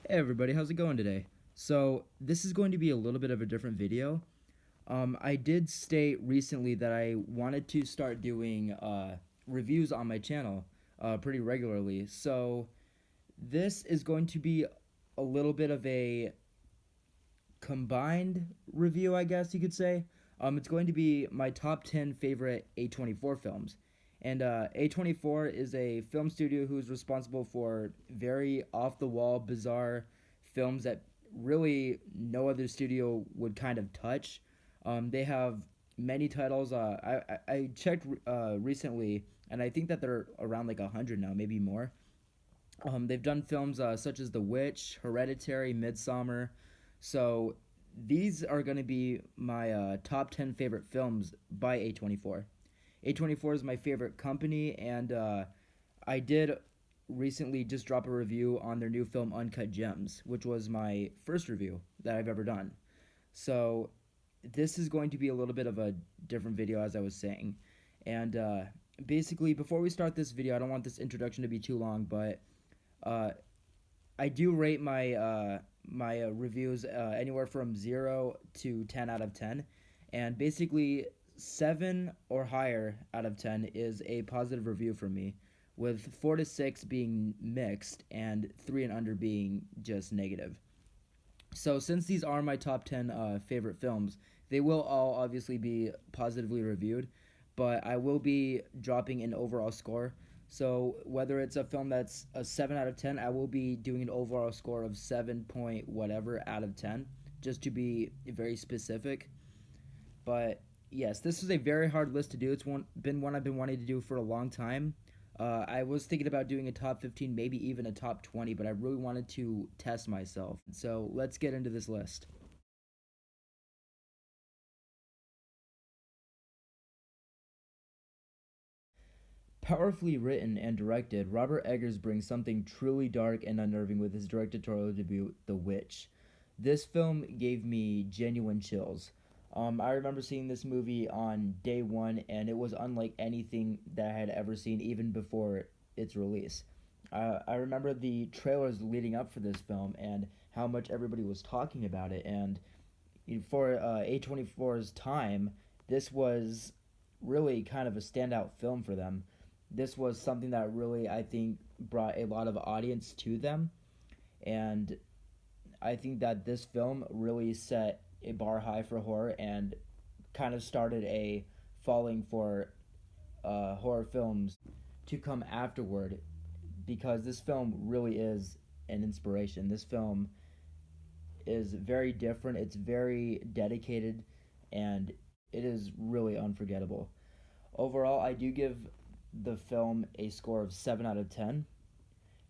Hey everybody, how's it going today? So this is going to be a little bit of a different video. I did state recently that I wanted to start doing reviews on my channel pretty regularly. So this is going to be a little bit of a combined review, I guess you could say. It's going to be my top 10 favorite A24 films. And A24 is a film studio who's responsible for very off the wall, bizarre films that really no other studio would kind of touch. They have many titles. I checked recently, and I think that they're around like 100 now, maybe more. They've done films such as The Witch, Hereditary, Midsummer. So these are going to be my top 10 favorite films by A24. A24 is my favorite company, and I did recently just drop a review on their new film Uncut Gems, which was my first review that I've ever done. So this is going to be a little bit of a different video, as I was saying. And basically, before we start this video, I don't want this introduction to be too long, but uh, I do rate my reviews anywhere from 0 to 10 out of 10, and basically 7 or higher out of 10 is a positive review from me, with 4 to 6 being mixed and 3 and under being just negative. So since these are my top 10 favorite films, they will all obviously be positively reviewed, but I will be dropping an overall score. So whether it's a film that's a 7 out of 10, I will be doing an overall score of 7 point whatever out of 10, just to be very specific. But yes, this is a very hard list to do. Been one I've been wanting to do for a long time. I was thinking about doing a top 15, maybe even a top 20, but I really wanted to test myself. So let's get into this list. Powerfully written and directed, Robert Eggers brings something truly dark and unnerving with his directorial debut, The Witch. This film gave me genuine chills. I remember seeing this movie on day one, and it was unlike anything that I had ever seen, even before its release. I remember the trailers leading up for this film and how much everybody was talking about it. And for A24's time, this was really kind of a standout film for them. This was something that really, I think, brought a lot of audience to them. And I think that this film really set a bar high for horror and kind of started a falling for horror films to come afterward, because this film really is an inspiration. This film is very different, it's very dedicated, and it is really unforgettable. Overall, I do give the film a score of 7 out of 10,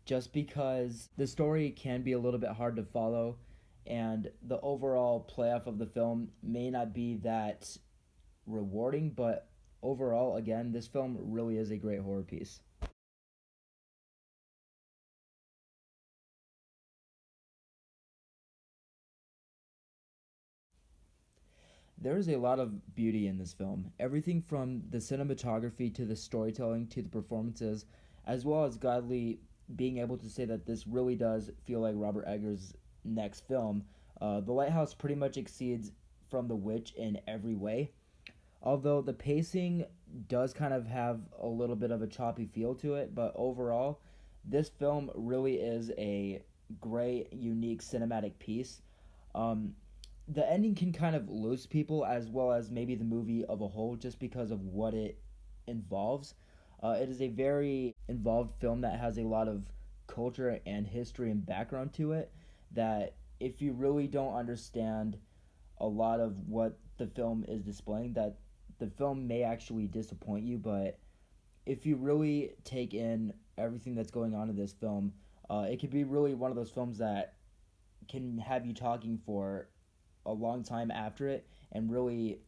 just because the story can be a little bit hard to follow, and the overall playoff of the film may not be that rewarding, but overall, again, this film really is a great horror piece. There is a lot of beauty in this film. Everything from the cinematography to the storytelling to the performances, as well as Godly being able to say that this really does feel like Robert Eggers' next film. The Lighthouse pretty much exceeds From the Witch in every way. Although the pacing does kind of have a little bit of a choppy feel to it, but overall, this film really is a great, unique cinematic piece. Um, the ending can kind of lose people, as well as maybe the movie of a whole, just because of what it involves. It is a very involved film that has a lot of culture and history and background to it, that if you really don't understand a lot of what the film is displaying, that the film may actually disappoint you. But if you really take in everything that's going on in this film, it could be really one of those films that can have you talking for a long time after it, and really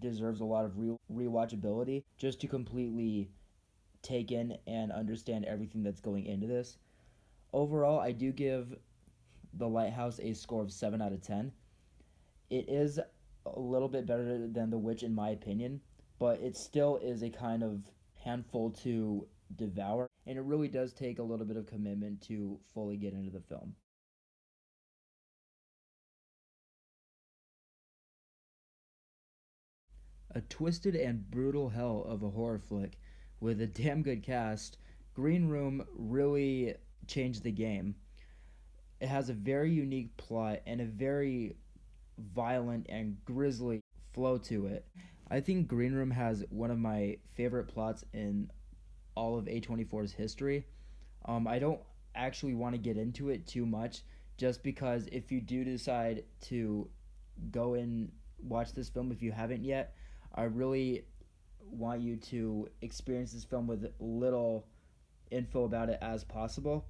deserves a lot of rewatchability just to completely take in and understand everything that's going into this. Overall, I do give The Lighthouse a score of 7 out of 10. It is a little bit better than The Witch in my opinion, but it still is a kind of handful to devour, and it really does take a little bit of commitment to fully get into the film. A twisted and brutal hell of a horror flick with a damn good cast, Green Room really changed the game. It has a very unique plot and a very violent and grisly flow to it. I think Green Room has one of my favorite plots in all of A24's history. I don't actually want to get into it too much just because if you do decide to go and watch this film if you haven't yet, I really want you to experience this film with little info about it as possible.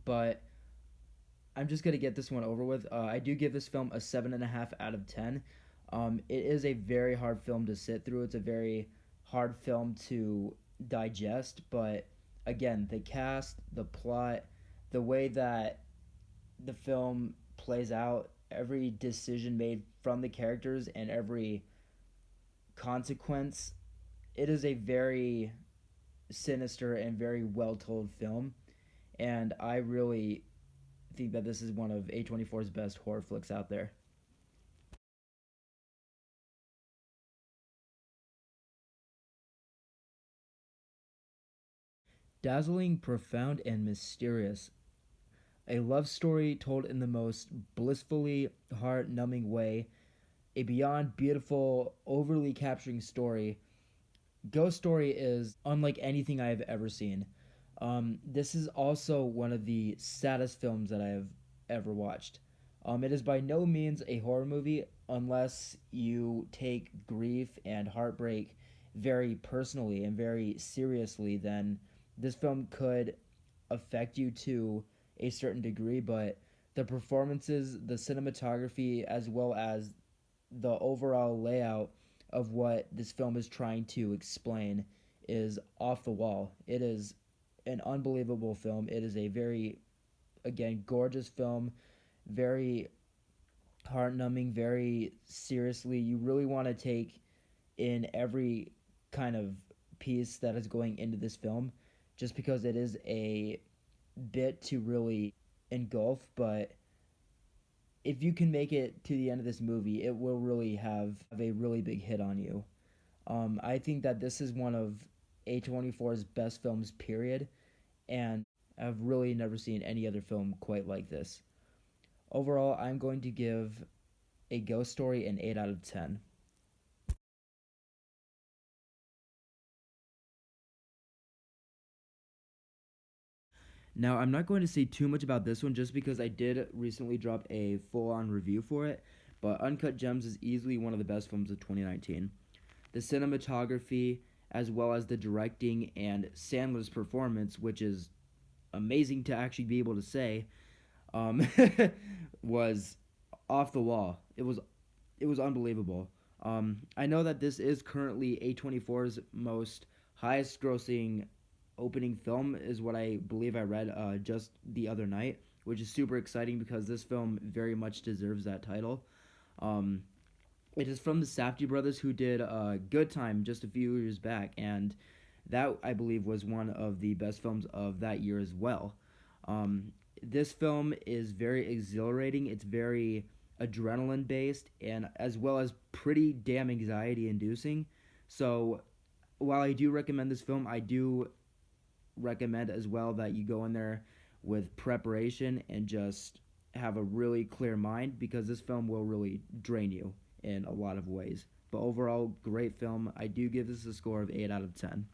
But I'm just gonna get this one over with. I do give this film a 7.5 out of 10. It is a very hard film to sit through. It's a very hard film to digest, but again, the cast, the plot, the way that the film plays out, every decision made from the characters, and every consequence, it is a very sinister and very well told film. And I really think that this is one of A24's best horror flicks out there. Dazzling, profound, and mysterious. A love story told in the most blissfully heart numbing way. A beyond beautiful, overly capturing story. Ghost Story is unlike anything I have ever seen. This is also one of the saddest films that I have ever watched. It is by no means a horror movie unless you take grief and heartbreak very personally and very seriously. Then this film could affect you to a certain degree, but the performances, the cinematography, as well as the overall layout of what this film is trying to explain is off the wall. It is an unbelievable film. It is a very, again, gorgeous film, very heart numbing, very seriously. You really want to take in every kind of piece that is going into this film just because it is a bit to really engulf, but if you can make it to the end of this movie, it will really have a really big hit on you. I think that this is one of A24's best films, period, and I've really never seen any other film quite like this. Overall, I'm going to give A Ghost Story an 8 out of 10. Now, I'm not going to say too much about this one just because I did recently drop a full on review for it, but Uncut Gems is easily one of the best films of 2019. The cinematography, as well as the directing and Sandler's performance, which is amazing to actually be able to say, um, was off the wall. It was unbelievable. I know that this is currently A24's most highest grossing opening film, is what I believe I read just the other night, which is super exciting because this film very much deserves that title. Um, it is from the Safdie brothers who did Good Time just a few years back, and that I believe was one of the best films of that year as well. This film is very exhilarating. It's very adrenaline based, and as well as pretty damn anxiety inducing. So while I do recommend this film, I do recommend as well that you go in there with preparation and just have a really clear mind because this film will really drain you in a lot of ways. But overall, great film. I do give this a score of 8 out of 10.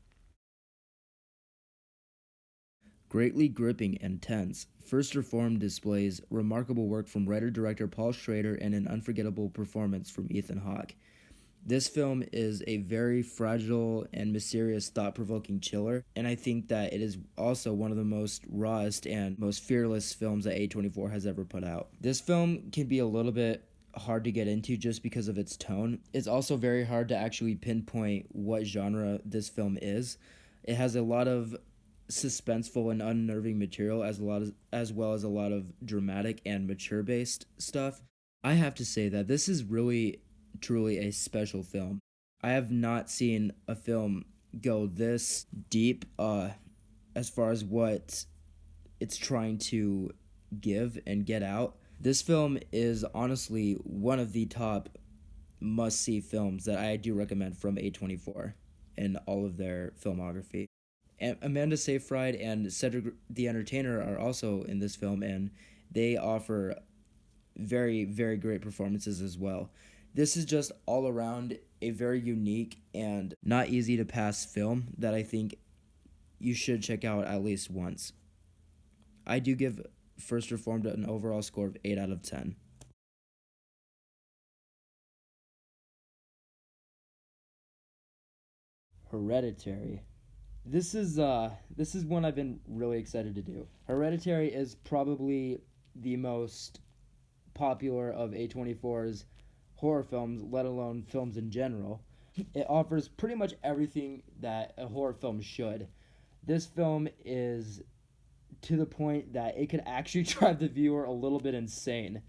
Greatly gripping and tense, First Reformed displays remarkable work from writer-director Paul Schrader and an unforgettable performance from Ethan Hawke. This film is a very fragile and mysterious, thought provoking chiller, and I think that it is also one of the most rawest and most fearless films that A24 has ever put out. This film can be a little bit hard to get into just because of its tone. It's also very hard to actually pinpoint what genre this film is. It has a lot of suspenseful and unnerving material as well as a lot of dramatic and mature based stuff. I have to say that this is really truly a special film. I have not seen a film go this deep as far as what it's trying to give and get out. This film is honestly one of the top must see films that I do recommend from A24 and all of their filmography. And Amanda Seyfried and Cedric the Entertainer are also in this film, and they offer very, very great performances as well. This is just all around a very unique and not easy to pass film that I think you should check out at least once. I do give First Reformed an overall score of 8 out of 10. Hereditary. This is one I've been really excited to do. Hereditary is probably the most popular of A24's horror films, let alone films in general. It offers pretty much everything that a horror film should. This film is to the point that it could actually drive the viewer a little bit insane.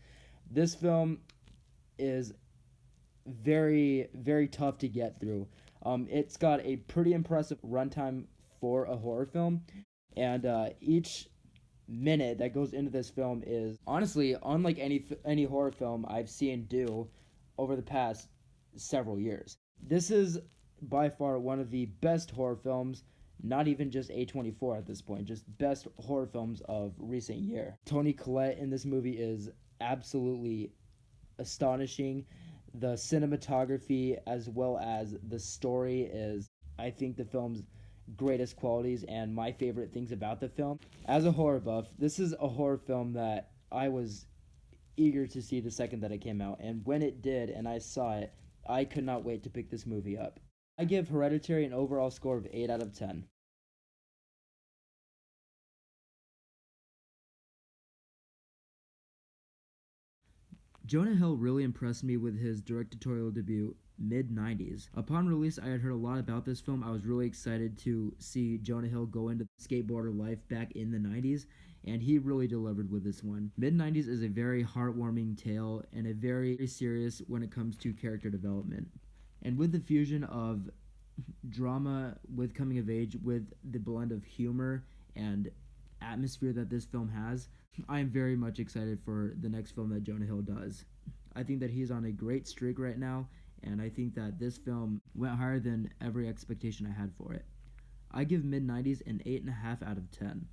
This film is very, very tough to get through. It's got a pretty impressive runtime for a horror film, and each minute that goes into this film is honestly unlike any horror film I've seen do over the past several years. This is by far one of the best horror films, not even just A24 at this point, just best horror films of recent year. Toni Collette in this movie is absolutely astonishing. The cinematography as well as the story is, I think, the film's greatest qualities and my favorite things about the film. As a horror buff, this is a horror film that I was eager to see the second that it came out, and when it did and I saw it, I could not wait to pick this movie up. I give Hereditary an overall score of 8 out of 10. Jonah Hill really impressed me with his directorial debut, mid 90s. Upon release, I had heard a lot about this film. I was really excited to see Jonah Hill go into skateboarder life back in the 90s, and he really delivered with this one. Mid 90s is a very heartwarming tale and a very serious when it comes to character development. And with the fusion of drama with coming of age, with the blend of humor and atmosphere that this film has, I am very much excited for the next film that Jonah Hill does. I think that he's on a great streak right now, and I think that this film went higher than every expectation I had for it. I give mid 90s an 8.5 out of 10.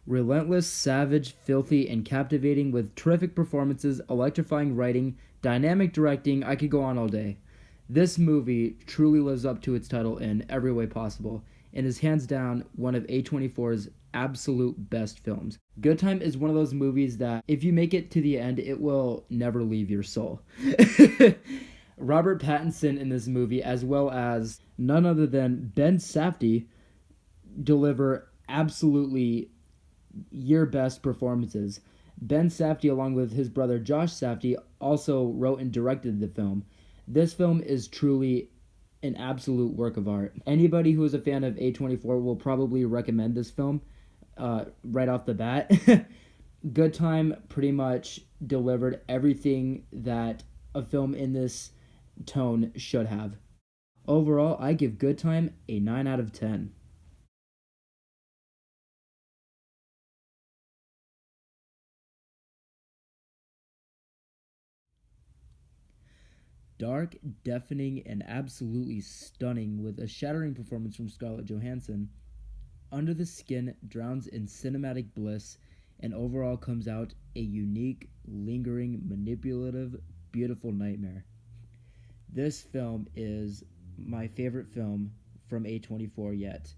Relentless, savage, filthy, and captivating with terrific performances, electrifying writing, dynamic directing, I could go on all day. This movie truly lives up to its title in every way possible and is hands down one of A24's absolute best films. Good Time is one of those movies that if you make it to the end, it will never leave your soul. Robert Pattinson in this movie, as well as none other than Ben Safdie, deliver absolutely year best performances. Ben Safdie, along with his brother Josh Safdie, also wrote and directed the film. This film is truly an absolute work of art. Anybody who is a fan of A24 will probably recommend this film right off the bat. Good Time pretty much delivered everything that a film in this tone should have. Overall, I give Good Time a 9 out of 10. Dark, deafening, and absolutely stunning with a shattering performance from Scarlett Johansson, Under the Skin drowns in cinematic bliss and overall comes out a unique, lingering, manipulative, beautiful nightmare. This film is my favorite film from A24 yet.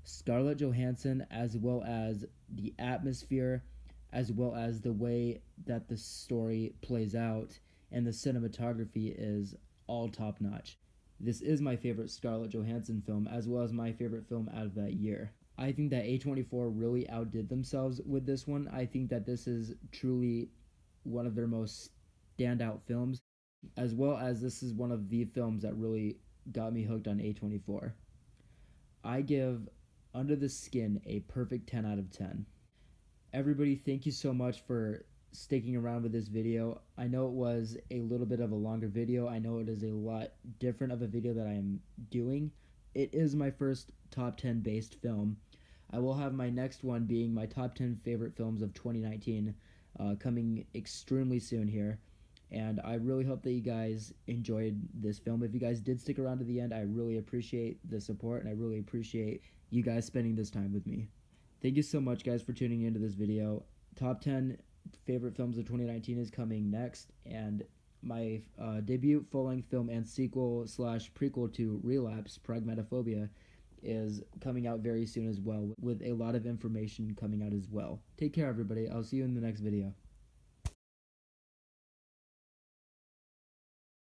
Scarlett Johansson, as well as the atmosphere, as well as the way that the story plays out, and the cinematography is all top notch. This is my favorite Scarlett Johansson film, as well as my favorite film out of that year. I think that A24 really outdid themselves with this one. I think that this is truly one of their most standout films, as well as this is one of the films that really got me hooked on A24. I give Under the Skin a perfect 10 out of 10. Everybody, thank you so much for sticking around with this video. I know it was a little bit of a longer video. I know it is a lot different of a video that I am doing. It is my first top 10 based film. I will have my next one being my top 10 favorite films of 2019 coming extremely soon here. And I really hope that you guys enjoyed this film. If you guys did stick around to the end, I really appreciate the support, and I really appreciate you guys spending this time with me. Thank you so much, guys, for tuning into this video. Top 10 favorite films of 2019 is coming next, and my debut full-length film and sequel slash prequel to Relapse, Pragmatophobia, is coming out very soon as well, with a lot of information coming out as well. Take care, everybody. I'll see you in the next video.